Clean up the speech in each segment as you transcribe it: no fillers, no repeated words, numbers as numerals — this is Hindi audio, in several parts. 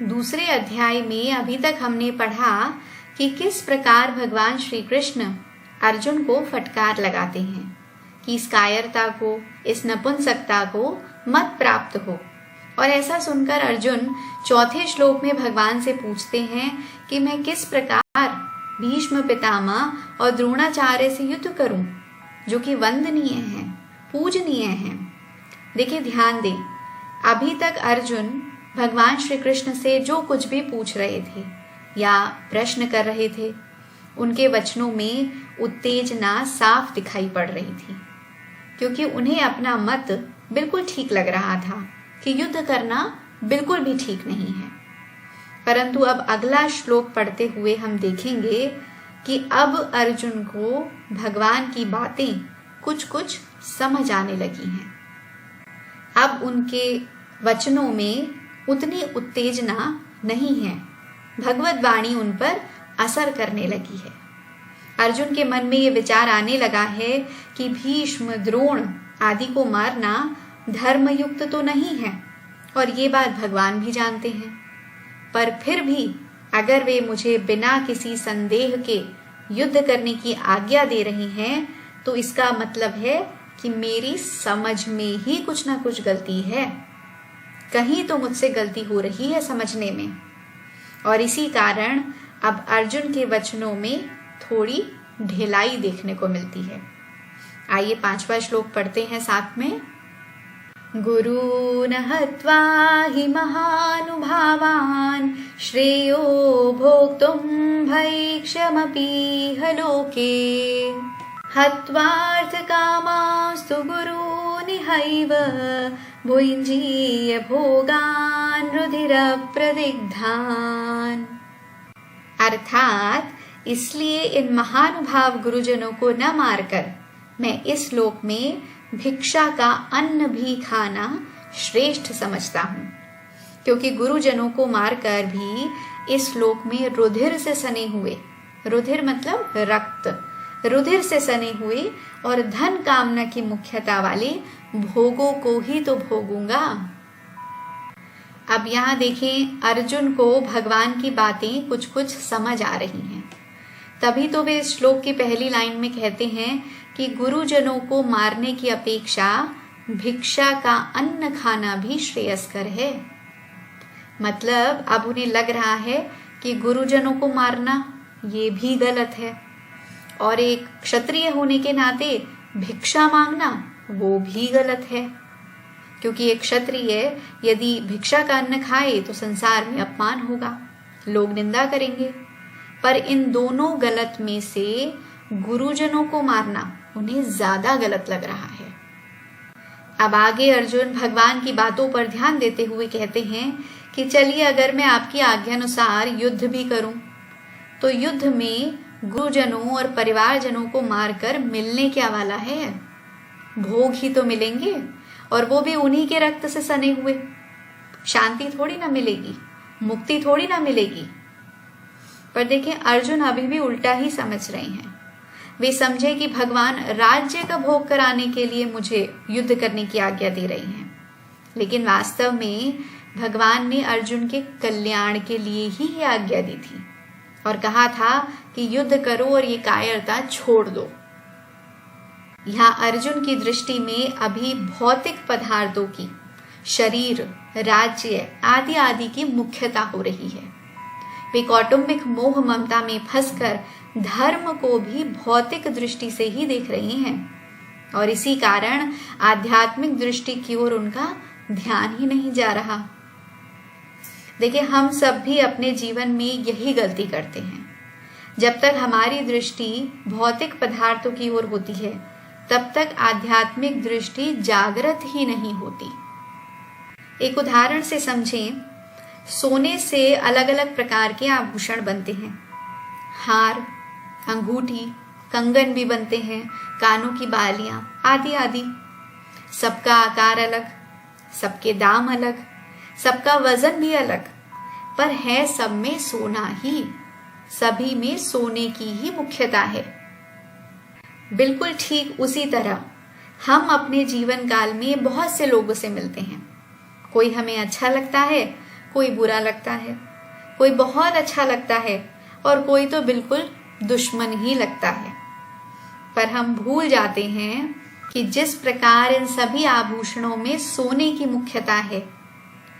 दूसरे अध्याय में अभी तक हमने पढ़ा कि किस प्रकार भगवान श्री कृष्ण अर्जुन को फटकार लगाते हैं कि इस कायरता को, इस नपुंसकता को मत प्राप्त हो। और ऐसा सुनकर अर्जुन चौथे श्लोक में भगवान से पूछते हैं कि मैं किस प्रकार भीष्म पितामह और द्रोणाचार्य से युद्ध करूं, जो कि वंदनीय हैं, पूजनीय हैं। देखिए, ध्यान दें, अभी तक अर्जुन भगवान श्री कृष्ण से जो कुछ भी पूछ रहे थे या प्रश्न कर रहे थे, उनके वचनों में उत्तेजना साफ दिखाई पड़ रही थी, क्योंकि उन्हें अपना मत बिल्कुल ठीक लग रहा था कि युद्ध करना बिल्कुल भी ठीक नहीं है। परंतु अब अगला श्लोक पढ़ते हुए हम देखेंगे कि अब अर्जुन को भगवान की बातें कुछ कुछ समझ आने लगी हैं। अब उनके वचनों में उतनी उत्तेजना नहीं है, भगवत वाणी उन पर असर करने लगी है। अर्जुन के मन में ये विचार आने लगा है कि भीष्म, द्रोण आदि को मारना धर्मयुक्त तो नहीं है, और ये बात भगवान भी जानते हैं। पर फिर भी अगर वे मुझे बिना किसी संदेह के युद्ध करने की आज्ञा दे रहे हैं, तो इसका मतलब है कि मेरी समझ में ही कुछ ना कुछ गलती है। कहीं तो मुझसे गलती हो रही है समझने में, और इसी कारण अब अर्जुन के वचनों में थोड़ी ढिलाई देखने को मिलती है। आइए 5वां श्लोक पढ़ते हैं साथ में। गुरून् हत्वा हि महानुभावान् श्रेयो भोक्तुं भैक्षमपीह लोके हत्वार्थकामास्तु गुरूनिहैव भुञ्जीय भोगान् रुधिरप्रदिग्धान्। अर्थात इसलिए इन महानुभाव गुरुजनों को न मारकर मैं इस लोक में भिक्षा का अन्न भी खाना श्रेष्ठ समझता हूँ, क्योंकि गुरुजनों को मारकर भी इस लोक में रुधिर से सने हुए, रुधिर मतलब रक्त, रुधिर से सने हुए और धन कामना की मुख्यता वाले भोगों को ही तो भोगूंगा। अब यहाँ देखें, अर्जुन को भगवान की बातें कुछ कुछ समझ आ रही हैं। तभी तो वे इस श्लोक की पहली लाइन में कहते हैं कि गुरुजनों को मारने की अपेक्षा भिक्षा का अन्न खाना भी श्रेयस्कर है। मतलब अब उन्हें लग रहा है कि गुरुजनों को मारना ये भी गलत है, और एक क्षत्रिय होने के नाते भिक्षा मांगना वो भी गलत है, क्योंकि एक क्षत्रिय यदि भिक्षा का अन्न खाए तो संसार में अपमान होगा, लोग निंदा करेंगे। पर इन दोनों गलत में से गुरुजनों को मारना उन्हें ज्यादा गलत लग रहा है। अब आगे अर्जुन भगवान की बातों पर ध्यान देते हुए कहते हैं कि चलिए, अगर मैं आपकी आज्ञानुसार युद्ध भी करूं, तो युद्ध में गुरुजनों और परिवारजनों को मारकर मिलने क्या वाला है? भोग ही तो मिलेंगे, और वो भी उन्हीं के रक्त से सने हुए। शांति थोड़ी ना मिलेगी, मुक्ति थोड़ी ना मिलेगी। पर देखें, अर्जुन अभी भी उल्टा ही समझ रहे हैं। वे समझे कि भगवान राज्य का भोग कराने के लिए मुझे युद्ध करने की आज्ञा दे रही हैं, लेकिन वास्तव में भगवान ने अर्जुन के कल्याण के लिए ही ये आज्ञा दी थी और कहा था कि युद्ध करो और ये कायरता छोड़ दो। यहाँ अर्जुन की दृष्टि में अभी भौतिक पदार्थों की, शरीर, राज्य आदि आदि की मुख्यता हो रही है। वे कौटुंबिक मोह ममता में फंसकर धर्म को भी भौतिक दृष्टि से ही देख रहे हैं, और इसी कारण आध्यात्मिक दृष्टि की ओर उनका ध्यान ही नहीं जा रहा। देखिए, हम सब भी अपने जीवन में यही गलती करते हैं। जब तक हमारी दृष्टि भौतिक पदार्थों की ओर होती है, तब तक आध्यात्मिक दृष्टि जागृत ही नहीं होती। एक उदाहरण से समझें, सोने से अलग अलग प्रकार के आभूषण बनते हैं। हार, अंगूठी, कंगन भी बनते हैं, कानों की बालियां आदि आदि। सबका आकार अलग, सबके दाम अलग, सबका वजन भी अलग, पर है सब में सोना ही, सभी में सोने की ही मुख्यता है। बिल्कुल ठीक उसी तरह हम अपने जीवन काल में बहुत से लोगों से मिलते हैं। कोई हमें अच्छा लगता है, कोई बुरा लगता है, कोई बहुत अच्छा लगता है और कोई तो बिल्कुल दुश्मन ही लगता है। पर हम भूल जाते हैं कि जिस प्रकार इन सभी आभूषणों में सोने की मुख्यता है,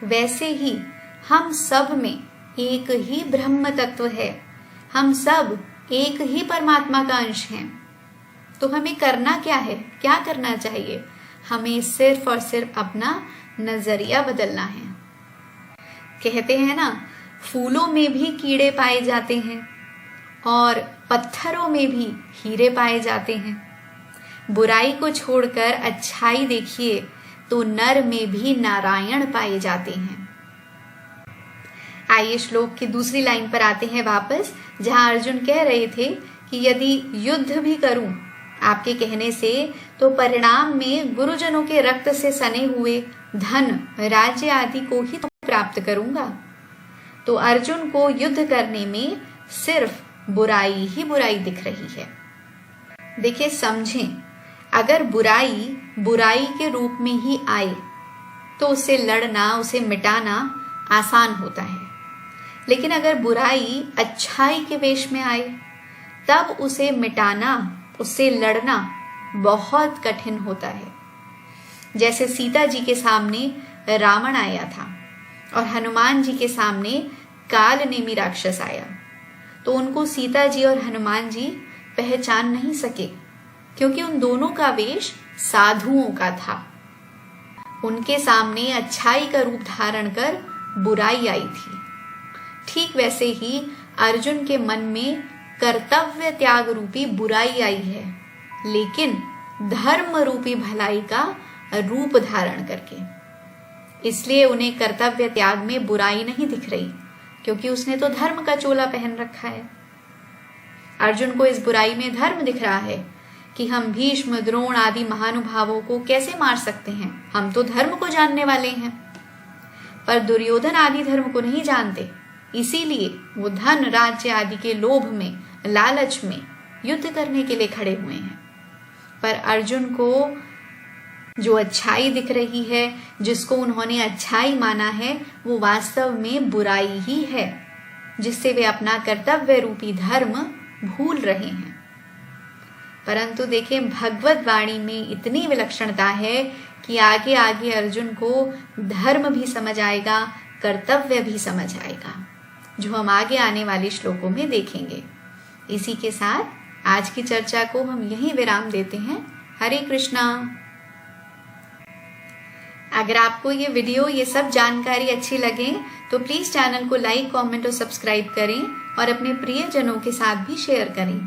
वैसे ही हम सब में एक ही ब्रह्म तत्व है। हम सब एक ही परमात्मा का अंश हैं। तो हमें करना क्या है, क्या करना चाहिए? हमें सिर्फ और सिर्फ अपना नजरिया बदलना है। कहते हैं ना, फूलों में भी कीड़े पाए जाते हैं और पत्थरों में भी हीरे पाए जाते हैं। बुराई को छोड़कर अच्छाई देखिए तो नर में भी नारायण पाए जाते हैं। आइए श्लोक की दूसरी लाइन पर आते हैं वापस, जहां अर्जुन कह रहे थे कि यदि युद्ध भी करूं आपके कहने से तो परिणाम में गुरुजनों के रक्त से सने हुए धन, राज्य आदि को ही तो प्राप्त करूंगा। तो अर्जुन को युद्ध करने में सिर्फ बुराई ही बुराई दिख रही है। देखिए, समझें, अगर बुराई बुराई के रूप में ही आए तो उससे लड़ना, उसे मिटाना आसान होता है। लेकिन अगर बुराई अच्छाई के वेश में आए तब उसे मिटाना, उससे लड़ना बहुत कठिन होता है। जैसे सीता जी के सामने रावण आया था और हनुमान जी के सामने काल नेमी राक्षस आया, तो उनको सीता जी और हनुमान जी पहचान नहीं सके, क्योंकि उन दोनों का वेश साधुओं का था। उनके सामने अच्छाई का रूप धारण कर बुराई आई थी। ठीक वैसे ही अर्जुन के मन में कर्तव्य त्याग रूपी बुराई आई है, लेकिन धर्म रूपी भलाई का रूप धारण करके। इसलिए उन्हें कर्तव्य त्याग में बुराई नहीं दिख रही, क्योंकि उसने तो धर्म का चोला पहन रखा है। अर्जुन को इस बुराई में धर्म दिख रहा है कि हम भीष्म, द्रोण आदि महानुभावों को कैसे मार सकते हैं, हम तो धर्म को जानने वाले हैं। पर दुर्योधन आदि धर्म को नहीं जानते, इसीलिए वो धन, राज्य आदि के लोभ में, लालच में युद्ध करने के लिए खड़े हुए हैं। पर अर्जुन को जो अच्छाई दिख रही है, जिसको उन्होंने अच्छाई माना है, वो वास्तव में बुराई ही है, जिससे वे अपना कर्तव्य रूपी धर्म भूल रहे हैं। परंतु देखें, भगवत वाणी में इतनी विलक्षणता है कि आगे आगे अर्जुन को धर्म भी समझ आएगा, कर्तव्य भी समझ आएगा, जो हम आगे आने वाले श्लोकों में देखेंगे। इसी के साथ आज की चर्चा को हम यहीं विराम देते हैं। हरे कृष्णा। अगर आपको ये वीडियो, ये सब जानकारी अच्छी लगे तो प्लीज चैनल को लाइक, कमेंट और सब्सक्राइब करें और अपने प्रियजनों के साथ भी शेयर करें।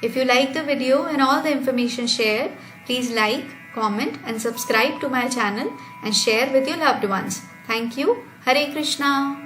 If you like the video and all the information shared, please like, comment and subscribe to my channel and share with your loved ones. Thank you. Hare Krishna.